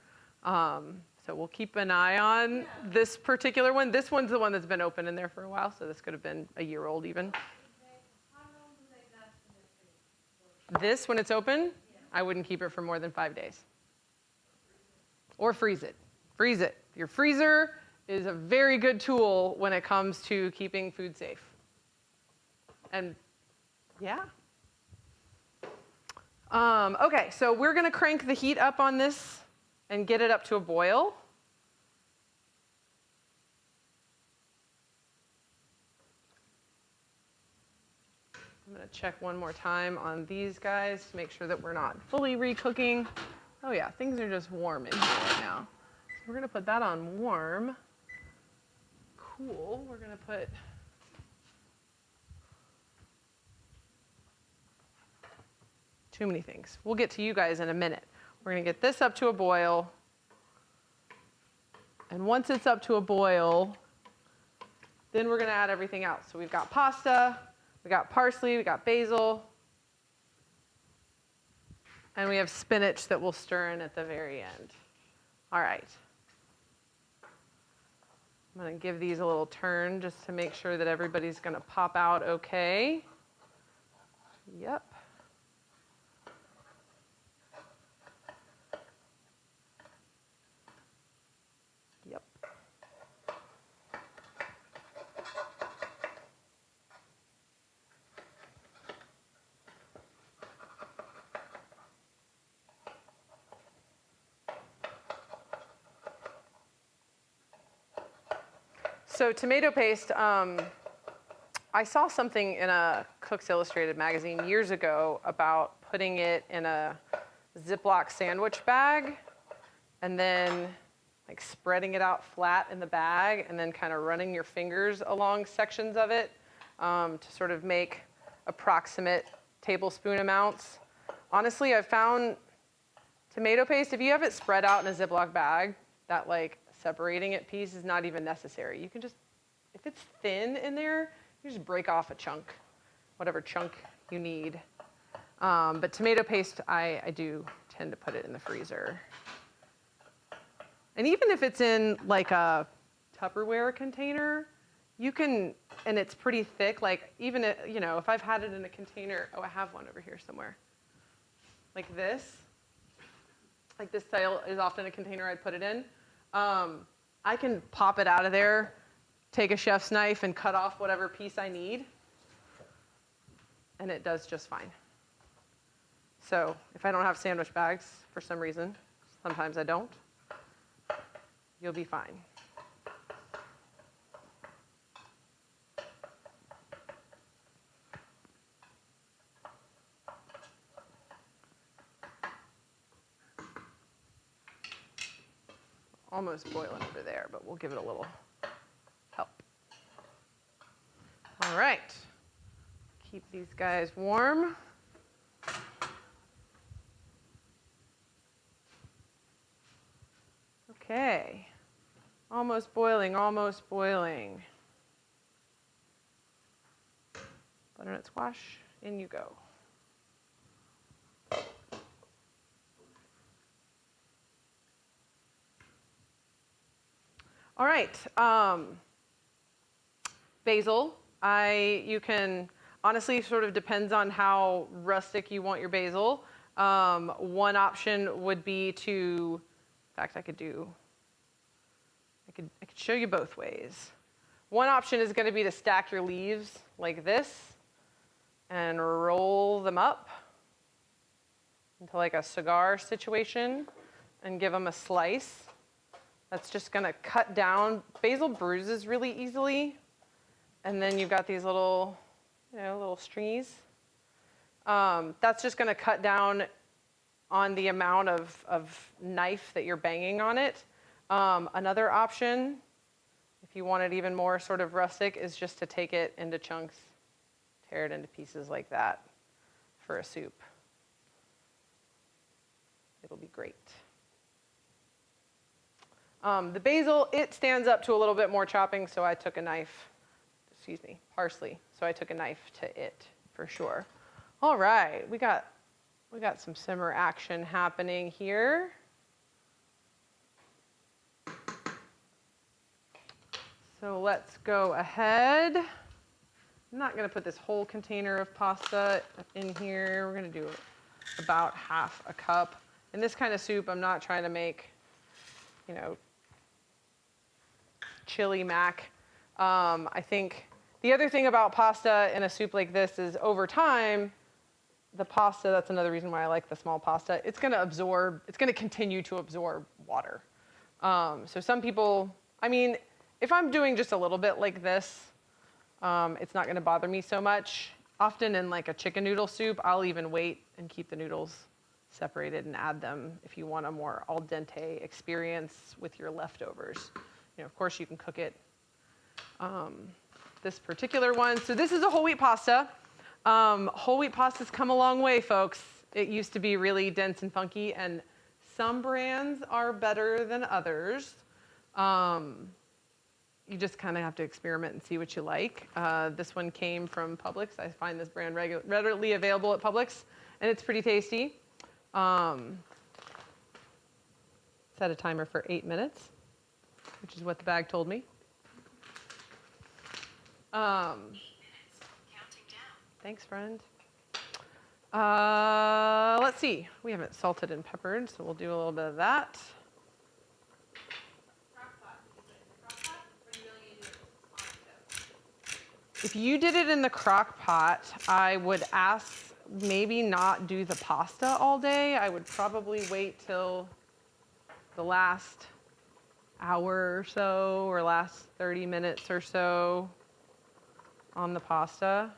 So we'll keep an eye on this particular one. This one's the one that's been open in there for a while, so this could have been a year old even. How long do they last in the fridge? This, when it's open, I wouldn't keep it for more than 5 days. Or freeze it. Freeze it. Your freezer is a very good tool when it comes to keeping food safe. And yeah. Okay, so we're going to crank the heat up on this and get it up to a boil. I'm going to check one more time on these guys to make sure that we're not fully recooking. Oh yeah, things are just warm in here right now. So we're going to put that on warm. Cool. We're going to put too many things. We'll get to you guys in a minute. We're going to get this up to a boil. And once it's up to a boil, then we're going to add everything else. So we've got pasta, we got parsley, we got basil, and we have spinach that we'll stir in at the very end. All right. I'm going to give these a little turn just to make sure that everybody's going to pop out okay. Yep. Yep. So tomato paste, I saw something in a Cook's Illustrated magazine years ago about putting it in a Ziploc sandwich bag and then like spreading it out flat in the bag and then kind of running your fingers along sections of it to sort of make approximate tablespoon amounts. Honestly, I've found tomato paste, if you have it spread out in a Ziploc bag, that like separating it piece is not even necessary. You can just, if it's thin in there, you just break off a chunk, whatever chunk you need. But tomato paste, I do tend to put it in the freezer. And even if it's in like a Tupperware container, you can, and it's pretty thick, like even, you know, if I've had it in a container, oh, I have one over here somewhere. Like this style is often a container I'd put it in. I can pop it out of there, take a chef's knife and cut off whatever piece I need, and it does just fine. So if I don't have sandwich bags for some reason, sometimes I don't, you'll be fine. almost boiling over there, but we'll give it a little help. All right. Keep these guys warm. Okay. Almost boiling, almost boiling. Butternut squash, in you go. All right. Basil. You can, honestly, sort of depends on how rustic you want your basil. One option would be to, in fact, I could show you both ways. One option is going to be to stack your leaves like this and roll them up into like a cigar situation and give them a slice. That's just going to cut down. Basil bruises really easily. And then you've got these little, little stringies. That's just going to cut down on the amount of knife that you're banging on it. Another option, if you want it even more sort of rustic, is just to take it into chunks, tear it into pieces like that for a soup. It'll be great. The basil, it stands up to a little bit more chopping, so I took a knife. Parsley. So I took a knife to it for sure. All right, we got some simmer action happening here. So let's go ahead. I'm not going to put this whole container of pasta in here. We're going to do about half a cup. In this kind of soup, I'm not trying to make, chili mac. I think the other thing about pasta in a soup like this is over time, the pasta, that's another reason why I like the small pasta, it's going to continue to absorb water. So some people, if I'm doing just a little bit like this, it's not going to bother me so much. Often in like a chicken noodle soup, I'll even wait and keep the noodles separated and add them if you want a more al dente experience with your leftovers. Of course, you can cook it. This particular one, so this is a whole wheat pasta. Whole wheat pastas come a long way, folks. It used to be really dense and funky, and some brands are better than others. You just kind of have to experiment and see what you like. This one came from Publix. I find this brand readily available at Publix, and it's pretty tasty. Set a timer for 8 minutes, which is what the bag told me. Counting down. Thanks, friend. Let's see. We haven't salted and peppered, so we'll do a little bit of that. If you did it in the crock pot, I would ask maybe not do the pasta all day. I would probably wait till the last hour or so, or last 30 minutes or so on the pasta.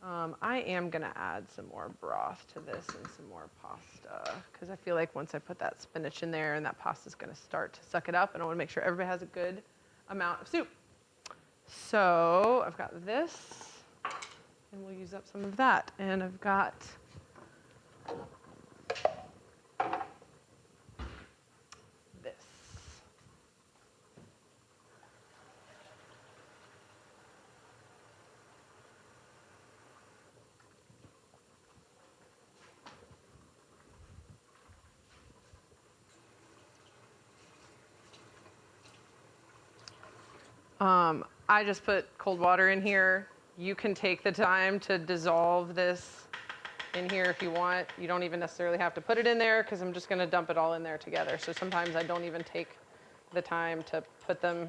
I am going to add some more broth to this and some more pasta, because I feel like once I put that spinach in there and that pasta is going to start to suck it up, and I want to make sure everybody has a good amount of soup. So I've got this, and we'll use up some of that. And I've got this. I just put cold water in here. You can take the time to dissolve this in here if you want. You don't even necessarily have to put it in there, because I'm just going to dump it all in there together. So sometimes I don't even take the time to put them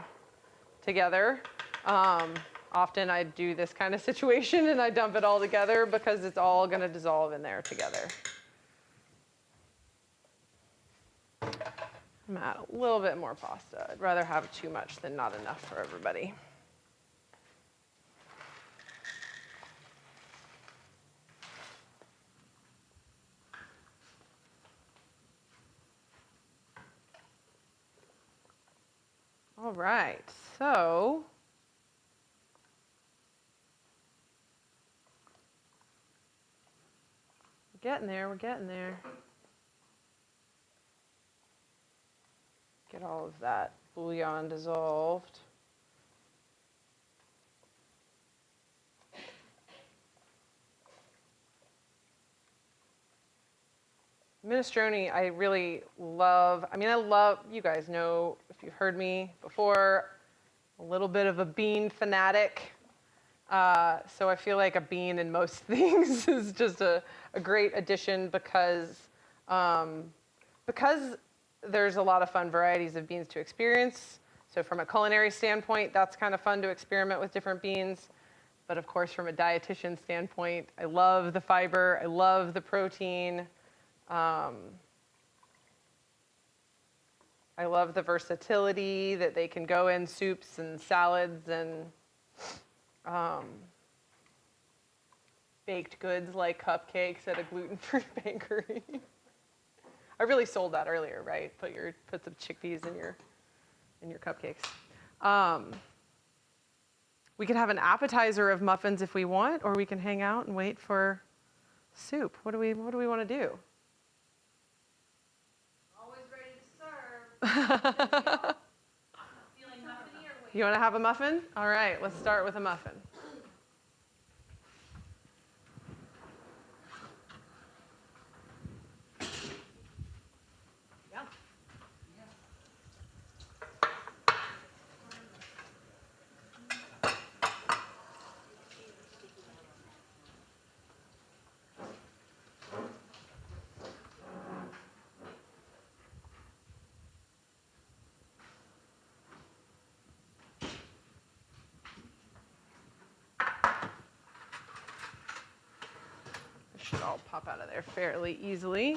together. Often I do this kind of situation and I dump it all together because it's all going to dissolve in there together. I'm going to add a little bit more pasta. I'd rather have too much than not enough for everybody. All right, so we're getting there, we're getting there. Get all of that bouillon dissolved. Minestrone, I really love. I mean, I love, you guys know, if you've heard me before, a little bit of a bean fanatic. So I feel like a bean in most things is just a great addition because there's a lot of fun varieties of beans to experience. So from a culinary standpoint, that's kind of fun to experiment with different beans. But of course, from a dietitian standpoint, I love the fiber, I love the protein. I love the versatility that they can go in soups and salads and baked goods like cupcakes at a gluten-free bakery. I really sold that earlier, right? Put some chickpeas in your cupcakes. We can have an appetizer of muffins if we want, or we can hang out and wait for soup. What do we want to do? Always ready to serve. Feeling muffiny or wait? You want to have a muffin? All right, let's start with a muffin. Yeah. This should all pop out of there fairly easily.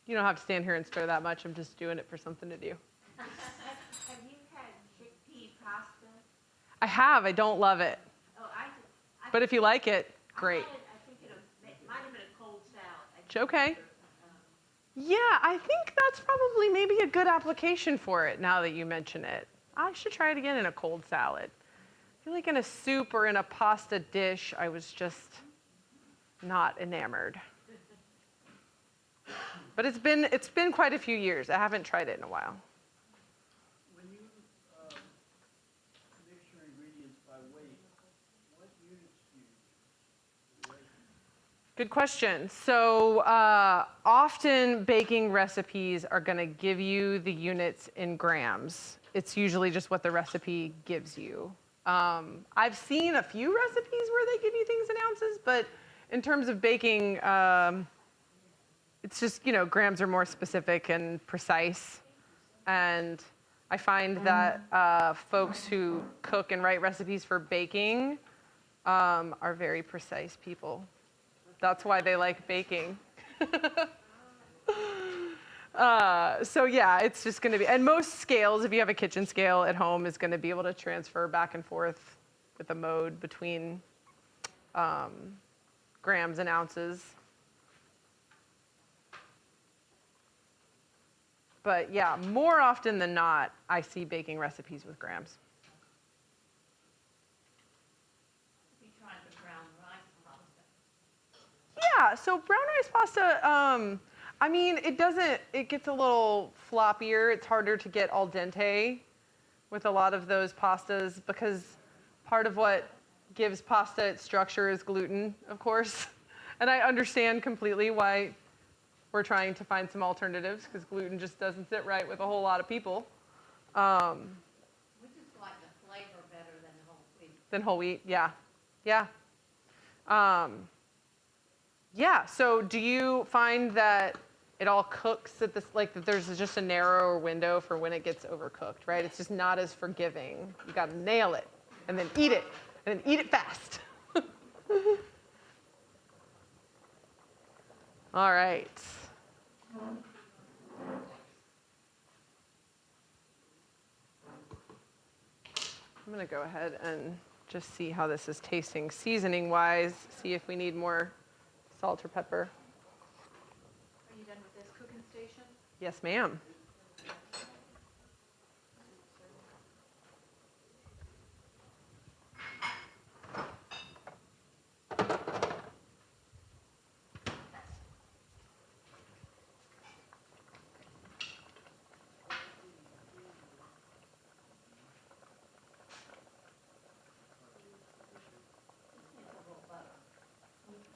You don't have to stand here and stir that much. I'm just doing it for something to do. Have you had chickpea pasta? I have. I don't love it. Oh, But if you like it, great. I think it might have been a cold salad. Okay. Yeah, I think that's probably maybe a good application for it now that you mention it. I should try it again in a cold salad. I feel like in a soup or in a pasta dish, I was just not enamored. But it's been quite a few years. I haven't tried it in a while. When you mix your ingredients by weight, what units do you use? Good question. So often baking recipes are going to give you the units in grams. It's usually just what the recipe gives you. I've seen a few recipes where they give you things in ounces, but in terms of baking, it's just, grams are more specific and precise. And I find that folks who cook and write recipes for baking are very precise people. That's why they like baking. So yeah, it's just going to be, and most scales, if you have a kitchen scale at home, is going to be able to transfer back and forth with a mode between grams and ounces. But yeah, more often than not, I see baking recipes with grams. We tried the brown rice pasta. Yeah, so brown rice pasta, I mean, it gets a little floppier. It's harder to get al dente with a lot of those pastas because part of what gives pasta its structure is gluten, of course. And I understand completely why we're trying to find some alternatives because gluten just doesn't sit right with a whole lot of people. We just like the flavor better than whole wheat. Than whole wheat, yeah. Yeah. Yeah, so do you find that it all cooks at this, like that there's just a narrower window for when it gets overcooked, right? It's just not as forgiving. You gotta nail it and then eat it, and then eat it fast. All right. I'm gonna go ahead and just see how this is tasting seasoning wise, see if we need more salt or pepper. Are you done with this cooking station? Yes, ma'am.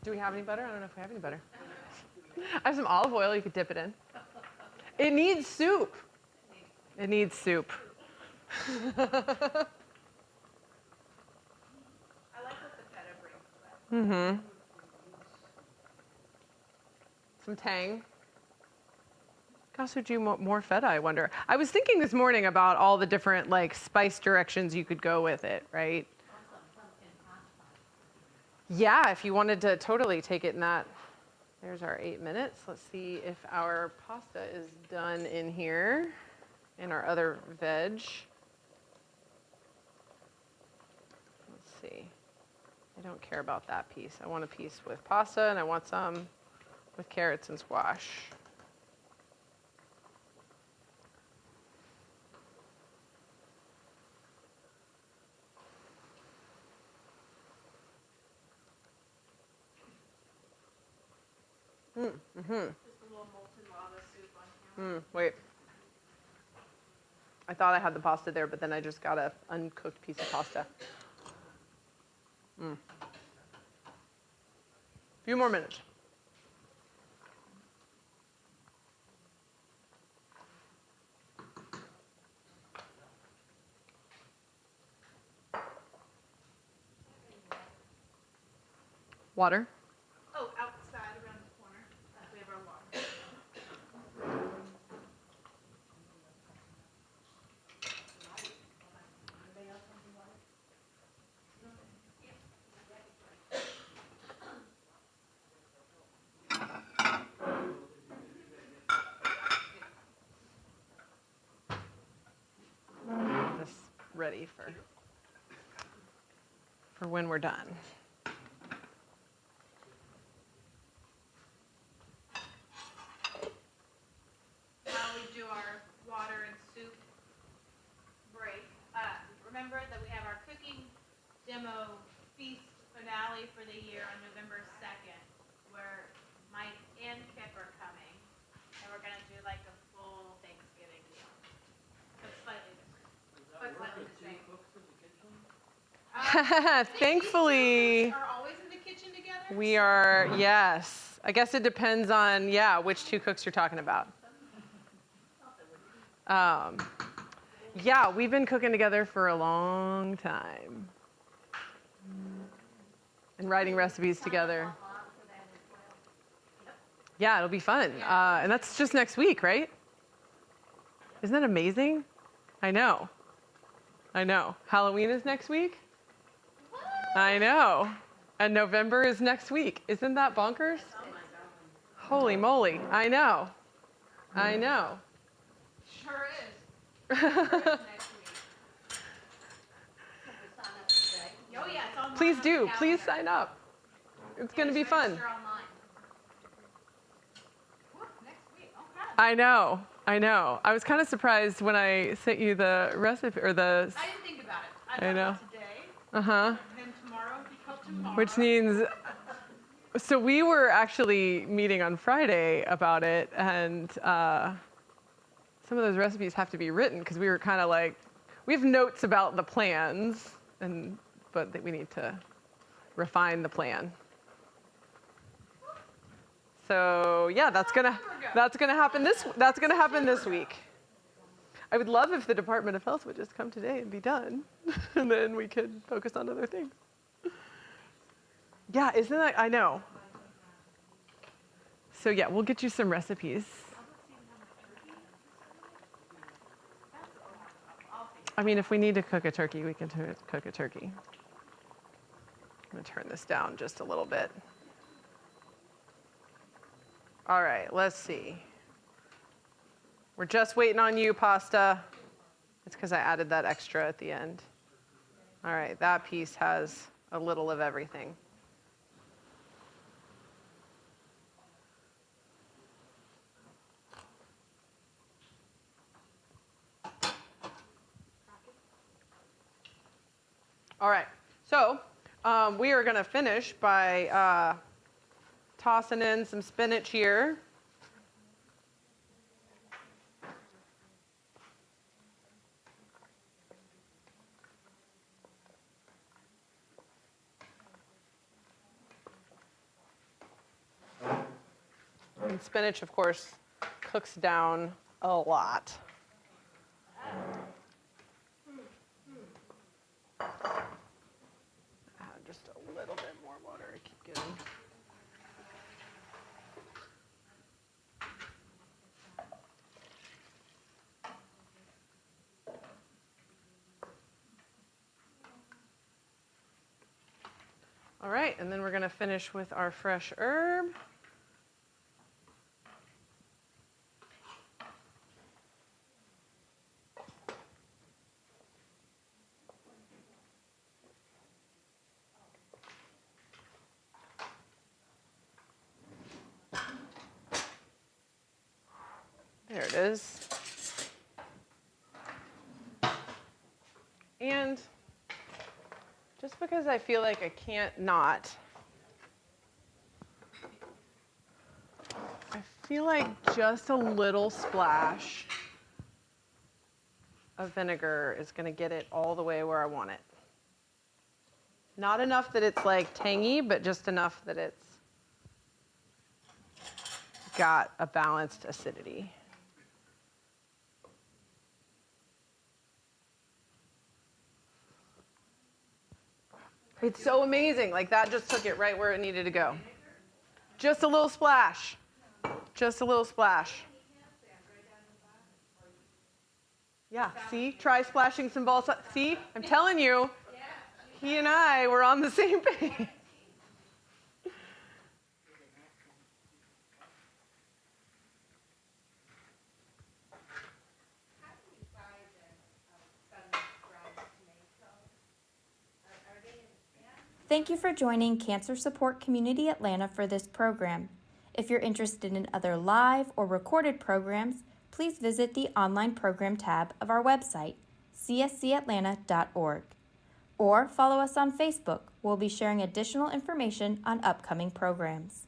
Do we have any butter? I don't know if we have any butter. I have some olive oil you could dip it in. It needs soup. It needs soup. I like what the feta brings to it. Mm-hmm. Some tang. Gosh, would you more feta, I wonder? I was thinking this morning about all the different like spice directions you could go with it, right? Yeah, if you wanted to totally take it in that. There's our 8 minutes. Let's see if our pasta is done in here and our other veg. Let's see. I don't care about that piece. I want a piece with pasta and I want some with carrots and squash. Mm-hmm. Just a little molten lava soup on camera. Wait. I thought I had the pasta there, but then I just got an uncooked piece of pasta. Few more minutes. Water. Oh, outside around the corner. We have our water. This ready for when we're done. Now we do our water and soup break. Remember that we have our cooking demo feast finale for the year on November 2nd, where Mike and Kip are coming, and we're gonna do like a full Thanksgiving meal, but slightly different, but slightly the same. Thankfully, Are always in the kitchen together. we are, yes. I guess it depends on, yeah, which two cooks you're talking about. Yeah, we've been cooking together for a long time. And writing recipes together. Yeah, it'll be fun. And that's just next week, right? Isn't that amazing? I know. Halloween is next week? I know. And November is next week. Isn't that bonkers? Holy moly. I know. Sure is. Next week. Oh yeah, it's online. Please on do. the Please calendar. sign up. It's going to be fun. Register online. Whoop, next week. Okay. I know. I was kind of surprised when I sent you the recipe or the. I didn't think about it. I I thought know. about today, Uh-huh. then tomorrow, because tomorrow. Which means, so we were actually meeting on Friday about it, and some of those recipes have to be written because we were kind of like, we have notes about the plans, but we need to refine the plan. So yeah, that's gonna happen this week. I would love if the Department of Health would just come today and be done, and then we could focus on other things. Yeah, isn't that, I know. So yeah, we'll get you some recipes. I mean, if we need to cook a turkey, we can cook a turkey. I'm gonna turn this down just a little bit. All right, let's see. We're just waiting on you, pasta. It's because I added that extra at the end. All right, that piece has a little of everything. All right, so we are going to finish by tossing in some spinach here. And spinach, of course, cooks down a lot. Add just a little bit more water. I keep getting. All right, and then we're going to finish with our fresh herb. There it is. And just because I feel like I can't not, I feel like just a little splash of vinegar is going to get it all the way where I want it. Not enough that it's like tangy, but just enough that it's got a balanced acidity. It's so amazing. Like that just took it right where it needed to go. Just a little splash. Just a little splash. Yeah, see? Try splashing some balsamic. See? I'm telling you, he and I were on the same page. Thank you for joining Cancer Support Community Atlanta for this program. If you're interested in other live or recorded programs, please visit the online program tab of our website, cscatlanta.org, or follow us on Facebook. We'll be sharing additional information on upcoming programs.